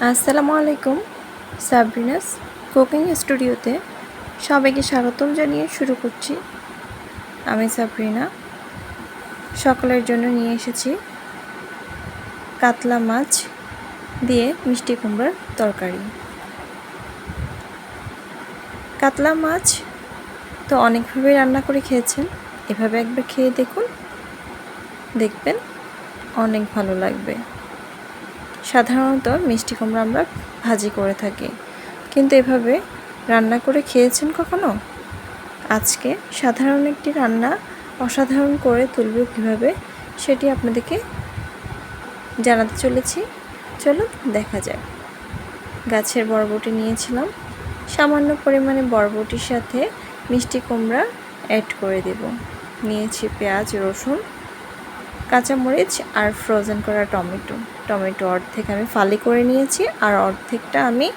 আসসালামু আলাইকুম। Sabrina's cooking স্টুডিওতে সবাইকে স্বাগতম জানিয়ে শুরু করছি। আমি সাবরিনা। সকলের জন্য নিয়ে এসেছি কাতলা মাছ দিয়ে মিষ্টি কুমড়ার তরকারি। কাতলা মাছ তো অনেকভাবে রান্না করে খেয়েছেন, এভাবে একবার খেয়ে দেখুন, দেখবেন অনেক ভালো লাগবে। সাধারণত মিষ্টি কুমড়া আমরা ভাজি করে থাকি, কিন্তু এভাবে রান্না করে খেয়েছেন কখনো? আজকে সাধারণ একটি রান্না অসাধারণ করে তুলব কীভাবে, সেটি আপনাদেরকে জানাতে চলেছি। চলুন দেখা যাক। গাছের বরবটি নিয়েছিলাম, সামান্য পরিমাণে বরবটির সাথে মিষ্টি কুমড়া অ্যাড করে দেব। নিয়েছি পেঁয়াজ, রসুন, কাঁচামরিচ আর ফ্রোজেন করা টমেটো অর্ধেক আমি ফালি করে নিয়েছি আর অর্ধেকটা আমি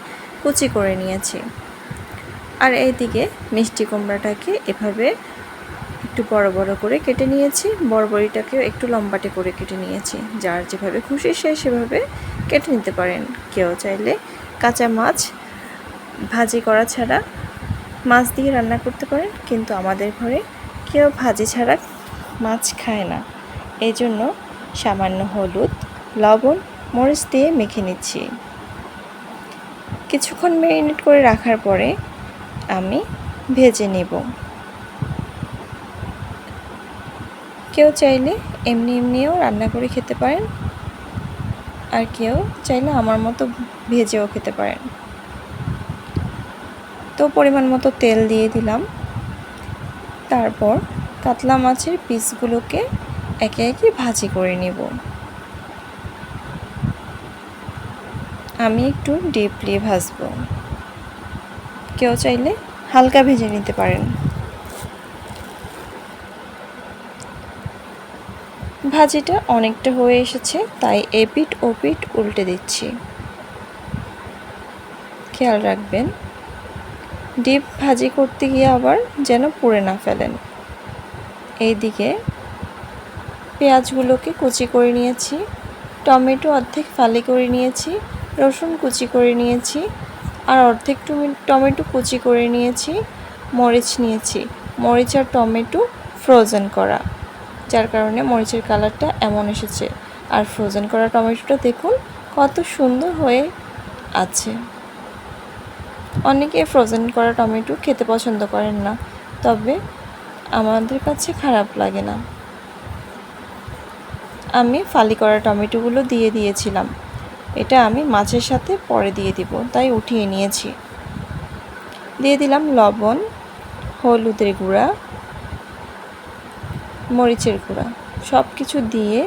কুচি করে নিয়েছি। আর এইদিকে মিষ্টি কুমড়াটাকে এভাবে একটু বড় বড় করে কেটে নিয়েছি, বরবটিটাকেও একটু লম্বাটে করে কেটে নিয়েছি। যার যেভাবে খুশি সে সেভাবে কেটে নিতে পারেন। কেউ চাইলে কাঁচা মাছ ভাজি করা ছাড়া মাছ দিয়ে রান্না করতে পারেন, কিন্তু আমাদের ঘরে কেউ ভাজি ছাড়া মাছ খায় না। এই জন্য সামান্য হলুদ, লবণ, মরিচ দিয়ে মেখে নিচ্ছি। কিছুক্ষণ ম্যারিনেট করে রাখার পরে আমি ভেজে নেব। কেউ চাইলে এমনিও রান্না করে খেতে পারেন, আর কেউ চাইলে আমার মতো ভেজেও খেতে পারেন। তো পরিমাণ মতো তেল দিয়ে দিলাম। তারপর কাতলা মাছের পিসগুলোকে একে একে ভাজি করে নেব। আমি একটু ডিপলি ভাজবো, কেউ চাইলে হালকা ভেজে নিতে পারেন। ভাজিটা অনেকটা হয়ে এসেছে, তাই এপিঠ ওপিঠ উল্টে দিচ্ছি। খেয়াল রাখবেন ডিপ ভাজি করতে গিয়ে আবার যেন পুড়ে না ফেলেন। এইদিকে পেঁয়াজগুলোকে কুচি করে নিয়েছি, টমেটো অর্ধেক ফালি করে নিয়েছি, রসুন কুচি করে নিয়েছি, আর অর্ধেক টমেটো কুচি করে নিয়েছি। মরিচ নিয়েছি, মরিচ আর টমেটো ফ্রোজেন করা, যার কারণে মরিচের কালারটা এমন এসেছে। আর ফ্রোজেন করা টমেটোটা দেখুন কত সুন্দর হয়ে আছে। অনেকে ফ্রোজেন করা টমেটো খেতে পছন্দ করেন না, তবে আমাদের কাছে খারাপ লাগে না। আমি ফালি করা টমেটোগুলো দিয়ে দিয়েছিলাম, এটা আমি মাছের সাথে পরে দিয়ে দিব, তাই উঠিয়ে নিয়েছি। দিয়ে দিলাম লবণ, হলুদের গুঁড়া, মরিচের গুঁড়া, সব কিছু দিয়ে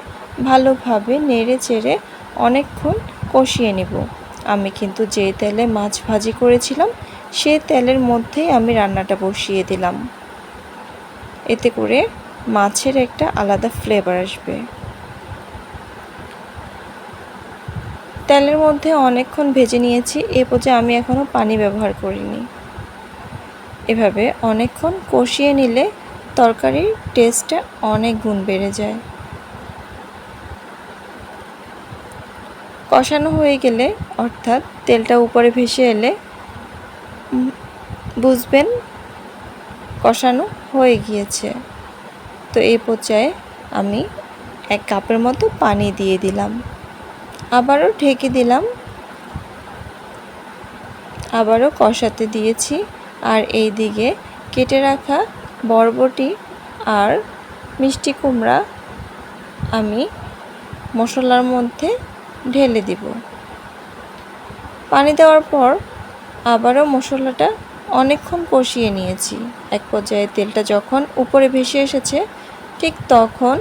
ভালোভাবে নেড়ে চেড়ে অনেকক্ষণ কষিয়ে নেব। আমি কিন্তু যে তেলে মাছ ভাজি করেছিলাম সে তেলের মধ্যেই আমি রান্নাটা বসিয়ে দিলাম। এতে করে মাছের একটা আলাদা ফ্লেভার আসবে। তেলের মধ্যে অনেকক্ষণ ভেজে নিয়েছি, এ পর্যায়ে আমি এখনও পানি ব্যবহার করিনি। এভাবে অনেকক্ষণ কষিয়ে নিলে তরকারির টেস্টটা অনেক গুণ বেড়ে যায়। কষানো হয়ে গেলে, অর্থাৎ তেলটা উপরে ভেসে এলে বুঝবেন কষানো হয়ে গিয়েছে। তো এই পর্যায়ে আমি 1 কাপের মতো পানি দিয়ে দিলাম, আবারও ঢেকে দিলাম, আবারও কষাতে দিয়েছি। আর এই দিকে কেটে রাখা বরবটি আর মিষ্টি কুমড়া আমি মশলার মধ্যে ঢেলে দিব। পানি দেওয়ার পর আবারও মশলাটা অনেকক্ষণ কষিয়ে নিয়েছি। এক পর্যায়ে তেলটা যখন উপরে ভেসে এসেছে, ঠিক তখন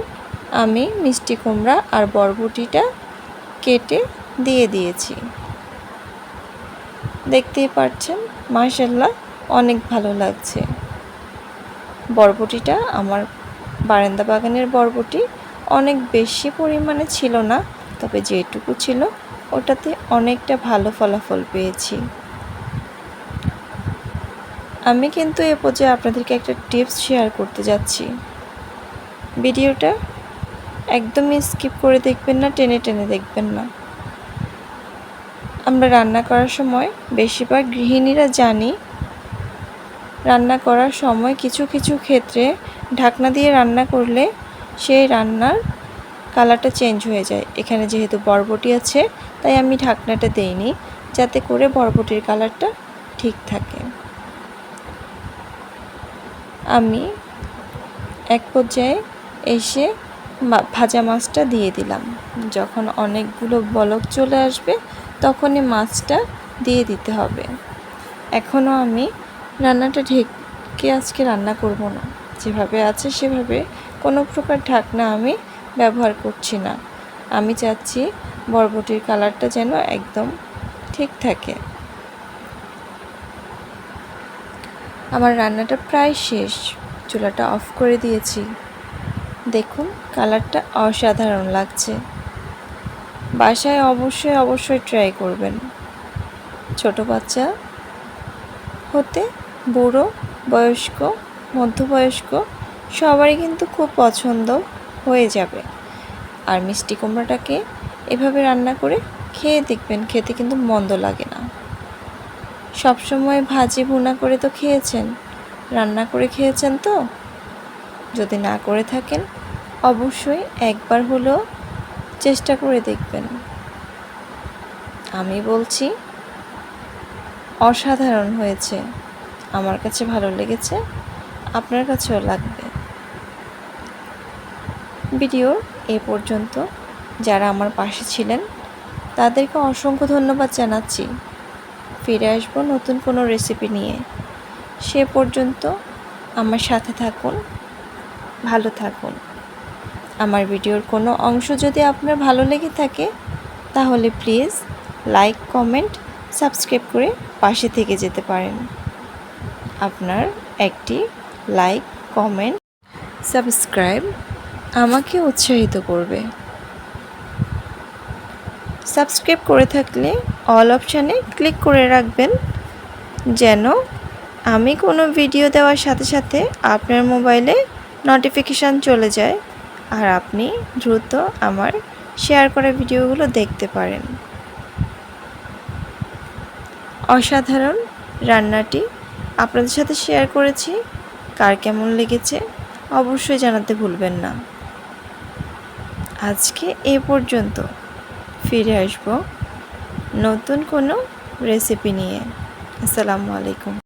আমি মিষ্টি কুমড়া আর বরবটিটা কেটে দিয়ে দিয়েছি। দেখতেই পাচ্ছেন মাশাআল্লাহ অনেক ভালো লাগছে। বরবটিটা আমার বারান্দা বাগানের বরবটি, অনেক বেশি পরিমাণে ছিল না, তবে যেটুকু ছিল ওটাতে অনেকটা ভালো ফলাফল পেয়েছি। আমি কিন্তু এ পর্যায়ে আপনাদেরকে একটা টিপস শেয়ার করতে যাচ্ছি। ভিডিওটা একদমই স্কিপ করে দেখবেন না, টেনে টেনে দেখবেন না। আমরা রান্না করার সময় বেশিরভাগ গৃহিণীরা জানি রান্না করার সময় কিছু কিছু ক্ষেত্রে ঢাকনা দিয়ে রান্না করলে সেই রান্নার কালারটা চেঞ্জ হয়ে যায়। এখানে যেহেতু বরবটি আছে তাই আমি ঢাকনাটা দেইনি, যাতে করে বরবটির কালারটা ঠিক থাকে। আমি এক পর্যায়ে এসে ভাজা মাছটা দিয়ে দিলাম। যখন অনেকগুলো বলক চলে আসবে তখনই মাছটা দিয়ে দিতে হবে। এখনও আমি রান্নাটা ঢেকে আজকে রান্না করব না, যেভাবে আছে সেভাবে, কোনো প্রকার ঢাকনা আমি ব্যবহার করছি না। আমি চাচ্ছি বরবটির কালারটা যেন একদম ঠিক থাকে। আমার রান্নাটা প্রায় শেষ, চুলাটা অফ করে দিয়েছি। দেখুন কালারটা অসাধারণ লাগছে। বাসায় অবশ্যই ট্রাই করবেন। ছোট বাচ্চা হতে বুড়ো, বয়স্ক, মধ্যবয়স্ক সবারই কিন্তু খুব পছন্দ হয়ে যাবে। আর মিষ্টি কুমড়াটাকে এভাবে রান্না করে খেয়ে দেখবেন, খেতে কিন্তু মন্দ লাগে না। সবসময় ভাজি ভুনা করে তো খেয়েছেন, রান্না করে খেয়েছেন তো? যদি না করে থাকেন অবশ্যই একবার হলেও চেষ্টা করে দেখবেন। আমি বলছি অসাধারণ হয়েছে। আমার কাছে ভালো লেগেছে, আপনার কাছেও লাগবে। ভিডিওর এ পর্যন্ত যারা আমার পাশে ছিলেন তাদেরকে অসংখ্য ধন্যবাদ জানাচ্ছি। ফিরে আসবো নতুন কোনো রেসিপি নিয়ে। সে পর্যন্ত আমার সাথে থাকুন, ভালো থাকুন। আমার ভিডিওর কোনো অংশ যদি আপনার ভালো লেগে থাকে তাহলে প্লিজ লাইক, কমেন্ট, সাবস্ক্রাইব করে পাশে থেকে যেতে পারেন। আপনার একটি লাইক, কমেন্ট, সাবস্ক্রাইব আমাকে উৎসাহিত করবে। সাবস্ক্রাইব করে থাকলে অল অপশানে ক্লিক করে রাখবেন, যেন আমি কোনো ভিডিও দেওয়ার সাথে সাথে আপনার মোবাইলে নোটিফিকেশান চলে যায় আর আপনি দ্রুত আমার শেয়ার করা ভিডিওগুলো দেখতে পারেন। অসাধারণ রান্নাটি আপনাদের সাথে শেয়ার করেছি। কার কেমন লেগেছে অবশ্যই জানাতে ভুলবেন না। আজকে এ পর্যন্ত, ফিরে আসব নতুন কোনো রেসিপি নিয়ে। আসসালামু আলাইকুম।